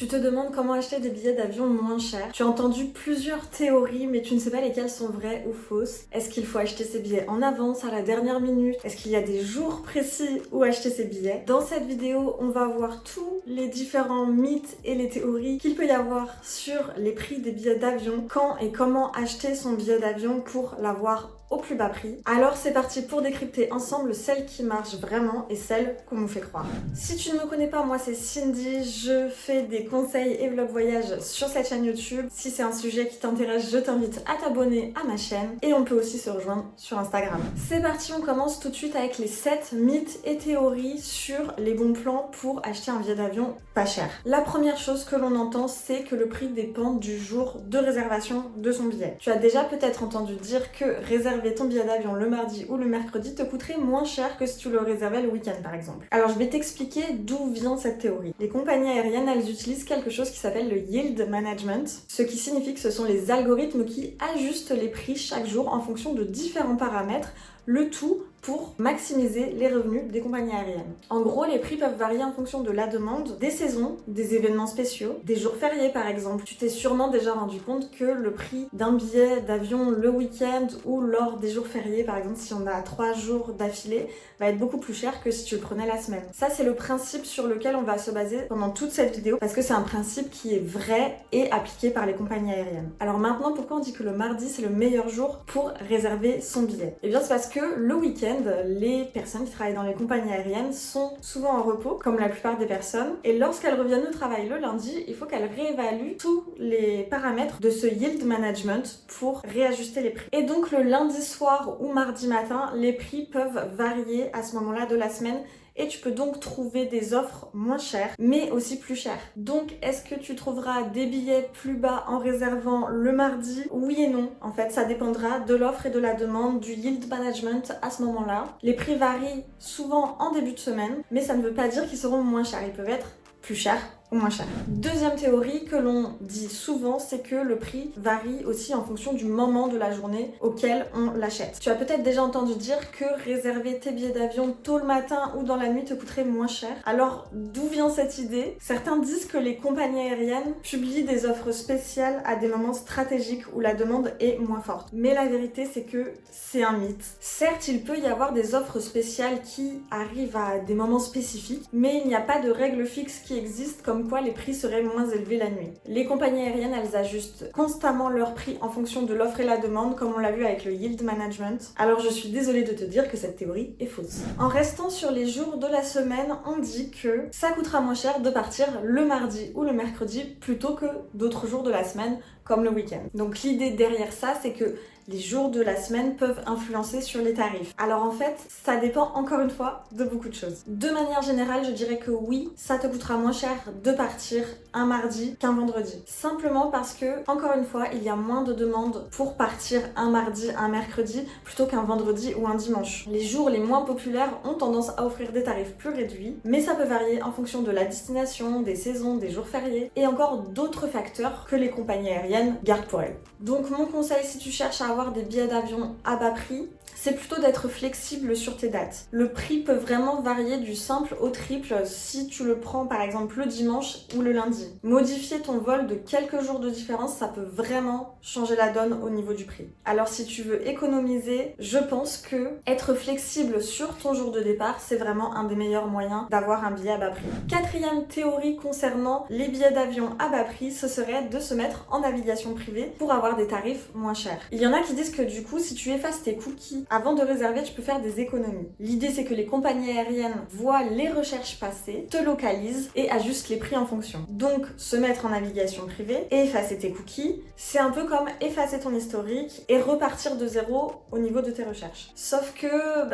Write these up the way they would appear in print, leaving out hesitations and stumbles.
Tu te demandes comment acheter des billets d'avion moins chers. Tu as entendu plusieurs théories, mais tu ne sais pas lesquelles sont vraies ou fausses. Est-ce qu'il faut acheter ses billets en avance, à la dernière minute? Est-ce qu'il y a des jours précis où acheter ses billets? Dans cette vidéo, on va voir tous les différents mythes et les théories qu'il peut y avoir sur les prix des billets d'avion, quand et comment acheter son billet d'avion pour l'avoir au plus bas prix. Alors c'est parti pour décrypter ensemble celle qui marche vraiment et celle qu'on nous fait croire. Si tu ne me connais pas, moi c'est Cindy, je fais des conseils et vlogs voyage sur cette chaîne YouTube. Si c'est un sujet qui t'intéresse, je t'invite à t'abonner à ma chaîne et on peut aussi se rejoindre sur Instagram. C'est parti, on commence tout de suite avec les 7 mythes et théories sur les bons plans pour acheter un billet d'avion pas cher. La première chose que l'on entend, c'est que le prix dépend du jour de réservation de son billet. Tu as déjà peut-être entendu dire que réserver ton billet d'avion le mardi ou le mercredi te coûterait moins cher que si tu le réservais le week-end par exemple. Alors je vais t'expliquer d'où vient cette théorie. Les compagnies aériennes, elles utilisent quelque chose qui s'appelle le yield management, ce qui signifie que ce sont les algorithmes qui ajustent les prix chaque jour en fonction de différents paramètres, le tout pour maximiser les revenus des compagnies aériennes. En gros, les prix peuvent varier en fonction de la demande, des saisons, des événements spéciaux, des jours fériés par exemple. Tu t'es sûrement déjà rendu compte que le prix d'un billet d'avion le week-end ou lors des jours fériés, par exemple si on a 3 jours d'affilée, va être beaucoup plus cher que si tu le prenais la semaine. Ça, c'est le principe sur lequel on va se baser pendant toute cette vidéo parce que c'est un principe qui est vrai et appliqué par les compagnies aériennes. Alors maintenant, pourquoi on dit que le mardi c'est le meilleur jour pour réserver son billet? Eh bien, c'est parce que le week-end, les personnes qui travaillent dans les compagnies aériennes sont souvent en repos, comme la plupart des personnes, et lorsqu'elles reviennent au travail le lundi, il faut qu'elles réévaluent tous les paramètres de ce yield management pour réajuster les prix. Et donc le lundi soir ou mardi matin, les prix peuvent varier à ce moment-là de la semaine, et tu peux donc trouver des offres moins chères, mais aussi plus chères. Donc, est-ce que tu trouveras des billets plus bas en réservant le mardi? Oui et non. En fait, ça dépendra de l'offre et de la demande, du yield management à ce moment-là. Les prix varient souvent en début de semaine, mais ça ne veut pas dire qu'ils seront moins chers. Ils peuvent être plus chers ou moins cher. Deuxième théorie que l'on dit souvent, c'est que le prix varie aussi en fonction du moment de la journée auquel on l'achète. Tu as peut-être déjà entendu dire que réserver tes billets d'avion tôt le matin ou dans la nuit te coûterait moins cher. Alors, d'où vient cette idée? Certains disent que les compagnies aériennes publient des offres spéciales à des moments stratégiques où la demande est moins forte. Mais la vérité, c'est que c'est un mythe. Certes, il peut y avoir des offres spéciales qui arrivent à des moments spécifiques, mais il n'y a pas de règle fixe qui existe comme quoi les prix seraient moins élevés la nuit. Les compagnies aériennes, elles ajustent constamment leurs prix en fonction de l'offre et la demande, comme on l'a vu avec le yield management. Alors je suis désolée de te dire que cette théorie est fausse. En restant sur les jours de la semaine, on dit que ça coûtera moins cher de partir le mardi ou le mercredi plutôt que d'autres jours de la semaine, comme le week-end. Donc l'idée derrière ça, c'est que les jours de la semaine peuvent influencer sur les tarifs. Alors en fait, ça dépend encore une fois de beaucoup de choses. De manière générale, je dirais que oui, ça te coûtera moins cher de partir un mardi qu'un vendredi. Simplement parce que, encore une fois, il y a moins de demandes pour partir un mardi, un mercredi, plutôt qu'un vendredi ou un dimanche. Les jours les moins populaires ont tendance à offrir des tarifs plus réduits, mais ça peut varier en fonction de la destination, des saisons, des jours fériés, et encore d'autres facteurs que les compagnies aériennes gardent pour elles. Donc mon conseil, si tu cherches à avoir des billets d'avion à bas prix, c'est plutôt d'être flexible sur tes dates. Le prix peut vraiment varier du simple au triple si tu le prends par exemple le dimanche ou le lundi. Modifier ton vol de quelques jours de différence, ça peut vraiment changer la donne au niveau du prix. Alors si tu veux économiser, je pense que être flexible sur ton jour de départ, c'est vraiment un des meilleurs moyens d'avoir un billet à bas prix. Quatrième théorie concernant les billets d'avion à bas prix, ce serait de se mettre en navigation privée pour avoir des tarifs moins chers. Il y en a qui disent que du coup, si tu effaces tes cookies avant de réserver, tu peux faire des économies. L'idée, c'est que les compagnies aériennes voient les recherches passer, te localisent et ajustent les prix en fonction. Donc, se mettre en navigation privée et effacer tes cookies, c'est un peu comme effacer ton historique et repartir de zéro au niveau de tes recherches. Sauf que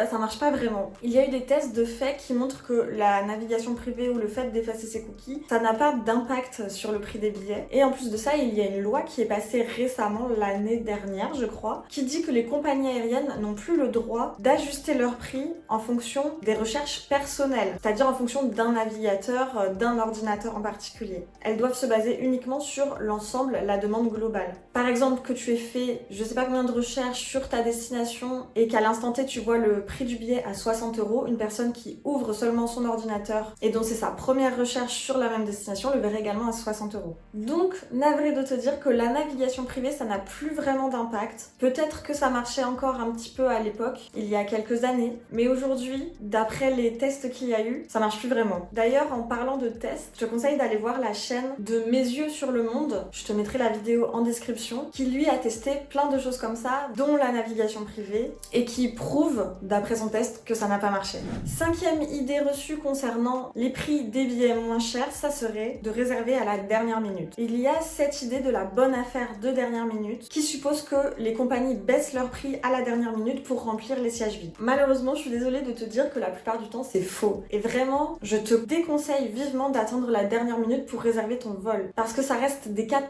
ça marche pas vraiment. Il y a eu des tests de fait qui montrent que la navigation privée ou le fait d'effacer ses cookies, ça n'a pas d'impact sur le prix des billets. Et en plus de ça, il y a une loi qui est passée récemment, l'année dernière, je crois, qui dit que les compagnies aériennes n'ont plus le droit d'ajuster leur prix en fonction des recherches personnelles, c'est-à-dire en fonction d'un navigateur, d'un ordinateur en particulier. Elles doivent se baser uniquement sur l'ensemble, la demande globale. Par exemple, que tu aies fait je sais pas combien de recherches sur ta destination et qu'à l'instant T tu vois le prix du billet à 60 €, une personne qui ouvre seulement son ordinateur et dont c'est sa première recherche sur la même destination le verrait également à 60 €. Donc, navré de te dire que la navigation privée, ça n'a plus vraiment d'impact. Peut-être que ça marchait encore un petit peu à l'époque, il y a quelques années, mais aujourd'hui, d'après les tests qu'il y a eu, ça marche plus vraiment. D'ailleurs, en parlant de tests, je te conseille d'aller voir la chaîne de Mes yeux sur le monde, je te mettrai la vidéo en description, qui lui a testé plein de choses comme ça, dont la navigation privée, et qui prouve, d'après son test, que ça n'a pas marché. Cinquième idée reçue concernant les prix des billets moins chers, ça serait de réserver à la dernière minute. Il y a cette idée de la bonne affaire de dernière minute qui suppose que les compagnies baissent leur prix à la dernière minute pour remplir les sièges vides. Malheureusement, je suis désolée de te dire que la plupart du temps, c'est faux. Et vraiment, je te déconseille vivement d'attendre la dernière minute pour réserver ton vol. Parce que ça reste des cas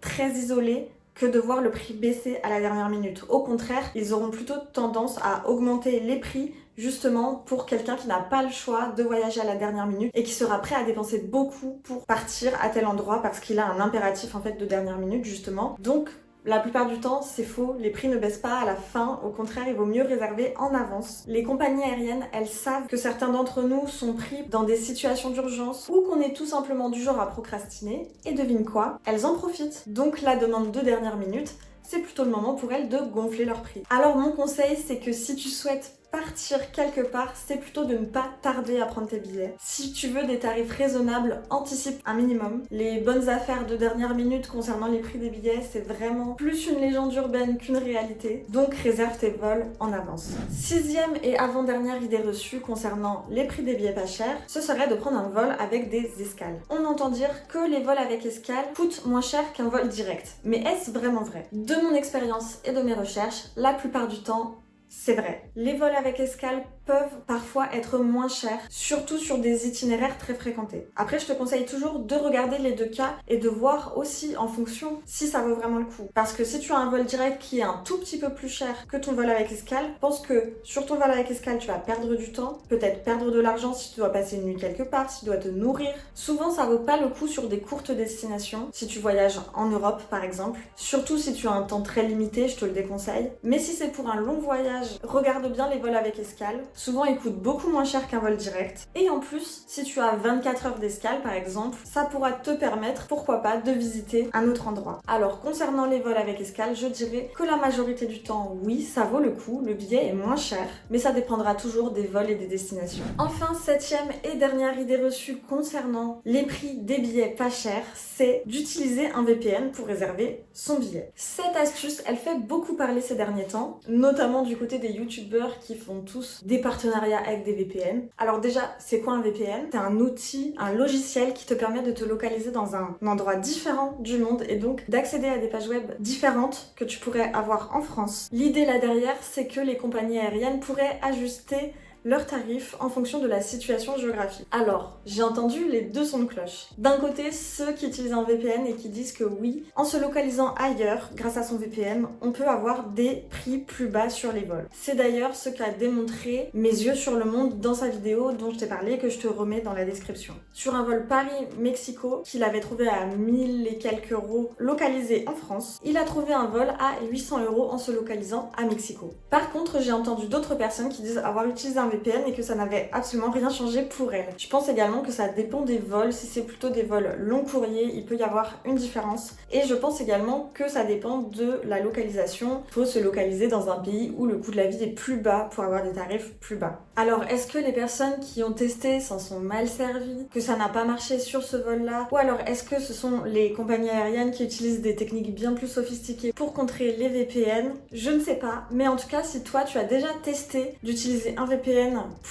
très isolés que de voir le prix baisser à la dernière minute. Au contraire, ils auront plutôt tendance à augmenter les prix justement pour quelqu'un qui n'a pas le choix de voyager à la dernière minute et qui sera prêt à dépenser beaucoup pour partir à tel endroit parce qu'il a un impératif en fait de dernière minute justement. Donc la plupart du temps, c'est faux, les prix ne baissent pas à la fin, au contraire, il vaut mieux réserver en avance. Les compagnies aériennes, elles savent que certains d'entre nous sont pris dans des situations d'urgence ou qu'on est tout simplement du genre à procrastiner, et devine quoi, elles en profitent. Donc la demande de dernière minute, c'est plutôt le moment pour elles de gonfler leur prix. Alors mon conseil, c'est que si tu souhaites partir quelque part, c'est plutôt de ne pas tarder à prendre tes billets. Si tu veux des tarifs raisonnables, anticipe un minimum. Les bonnes affaires de dernière minute concernant les prix des billets, c'est vraiment plus une légende urbaine qu'une réalité. Donc réserve tes vols en avance. Sixième et avant-dernière idée reçue concernant les prix des billets pas chers, ce serait de prendre un vol avec des escales. On entend dire que les vols avec escale coûtent moins cher qu'un vol direct. Mais est-ce vraiment vrai? De mon expérience et de mes recherches, la plupart du temps, c'est vrai. Les vols avec escale peuvent parfois être moins chers, surtout sur des itinéraires très fréquentés. Après, je te conseille toujours de regarder les deux cas et de voir aussi en fonction si ça vaut vraiment le coup. Parce que si tu as un vol direct qui est un tout petit peu plus cher que ton vol avec escale, pense que sur ton vol avec escale, tu vas perdre du temps, peut-être perdre de l'argent si tu dois passer une nuit quelque part, si tu dois te nourrir. Souvent, ça vaut pas le coup sur des courtes destinations, si tu voyages en Europe par exemple. Surtout si tu as un temps très limité, je te le déconseille. Mais si c'est pour un long voyage, regarde bien les vols avec escale. Souvent, ils coûtent beaucoup moins cher qu'un vol direct. Et en plus, si tu as 24 heures d'escale, par exemple, ça pourra te permettre, pourquoi pas, de visiter un autre endroit. Alors, concernant les vols avec escale, je dirais que la majorité du temps, oui, ça vaut le coup, le billet est moins cher, mais ça dépendra toujours des vols et des destinations. Enfin, septième et dernière idée reçue concernant les prix des billets pas chers, c'est d'utiliser un VPN pour réserver son billet. Cette astuce, elle fait beaucoup parler ces derniers temps, notamment du côté des youtubeurs qui font tous des partenariats avec des VPN. Alors déjà, c'est quoi un VPN? C'est un outil, un logiciel qui te permet de te localiser dans un endroit différent du monde et donc d'accéder à des pages web différentes que tu pourrais avoir en France. L'idée là derrière, c'est que les compagnies aériennes pourraient ajuster leurs tarifs en fonction de la situation géographique. Alors, j'ai entendu les deux sons de cloche. D'un côté, ceux qui utilisent un VPN et qui disent que oui, en se localisant ailleurs, grâce à son VPN, on peut avoir des prix plus bas sur les vols. C'est d'ailleurs ce qu'a démontré Mes yeux sur le monde dans sa vidéo dont je t'ai parlé et que je te remets dans la description. Sur un vol Paris-Mexico qu'il avait trouvé à 1000 et quelques euros localisé en France, il a trouvé un vol à 800 € en se localisant à Mexico. Par contre, j'ai entendu d'autres personnes qui disent avoir utilisé un VPN et que ça n'avait absolument rien changé pour elles. Je pense également que ça dépend des vols. Si c'est plutôt des vols long courrier, il peut y avoir une différence. Et je pense également que ça dépend de la localisation. Il faut se localiser dans un pays où le coût de la vie est plus bas pour avoir des tarifs plus bas. Alors, est-ce que les personnes qui ont testé s'en sont mal servies, que ça n'a pas marché sur ce vol-là? Ou alors, est-ce que ce sont les compagnies aériennes qui utilisent des techniques bien plus sophistiquées pour contrer les VPN? Je ne sais pas. Mais en tout cas, si toi, tu as déjà testé d'utiliser un VPN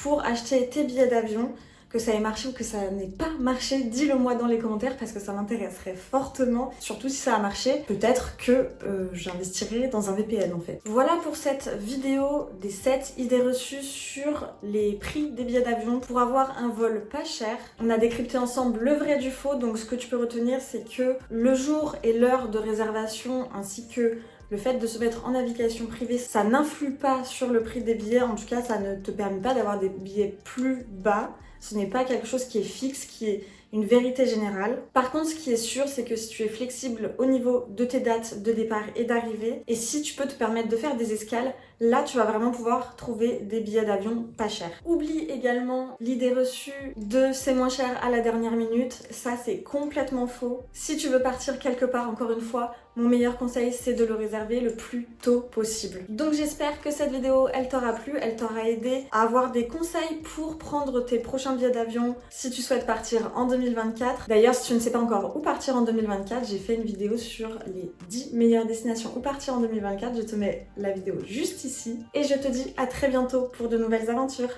pour acheter tes billets d'avion, que ça ait marché ou que ça n'ait pas marché, dis-le moi dans les commentaires parce que ça m'intéresserait fortement. Surtout si ça a marché, peut-être que j'investirai dans un VPN en fait. Voilà pour cette vidéo des 7 idées reçues sur les prix des billets d'avion pour avoir un vol pas cher. On a décrypté ensemble le vrai du faux, donc ce que tu peux retenir c'est que le jour et l'heure de réservation ainsi que Le fait de se mettre en navigation privée, ça n'influe pas sur le prix des billets, en tout cas ça ne te permet pas d'avoir des billets plus bas. Ce n'est pas quelque chose qui est fixe, qui est une vérité générale. Par contre, ce qui est sûr, c'est que si tu es flexible au niveau de tes dates de départ et d'arrivée, et si tu peux te permettre de faire des escales, là tu vas vraiment pouvoir trouver des billets d'avion pas chers. Oublie également l'idée reçue de c'est moins cher à la dernière minute, ça c'est complètement faux. Si tu veux partir quelque part, encore une fois, mon meilleur conseil c'est de le réserver le plus tôt possible. Donc j'espère que cette vidéo elle t'aura plu, elle t'aura aidé à avoir des conseils pour prendre tes prochains billets d'avion si tu souhaites partir en 2024. D'ailleurs, si tu ne sais pas encore où partir en 2024, j'ai fait une vidéo sur les 10 meilleures destinations où partir en 2024. Je te mets la vidéo juste ici et je te dis à très bientôt pour de nouvelles aventures.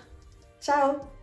Ciao!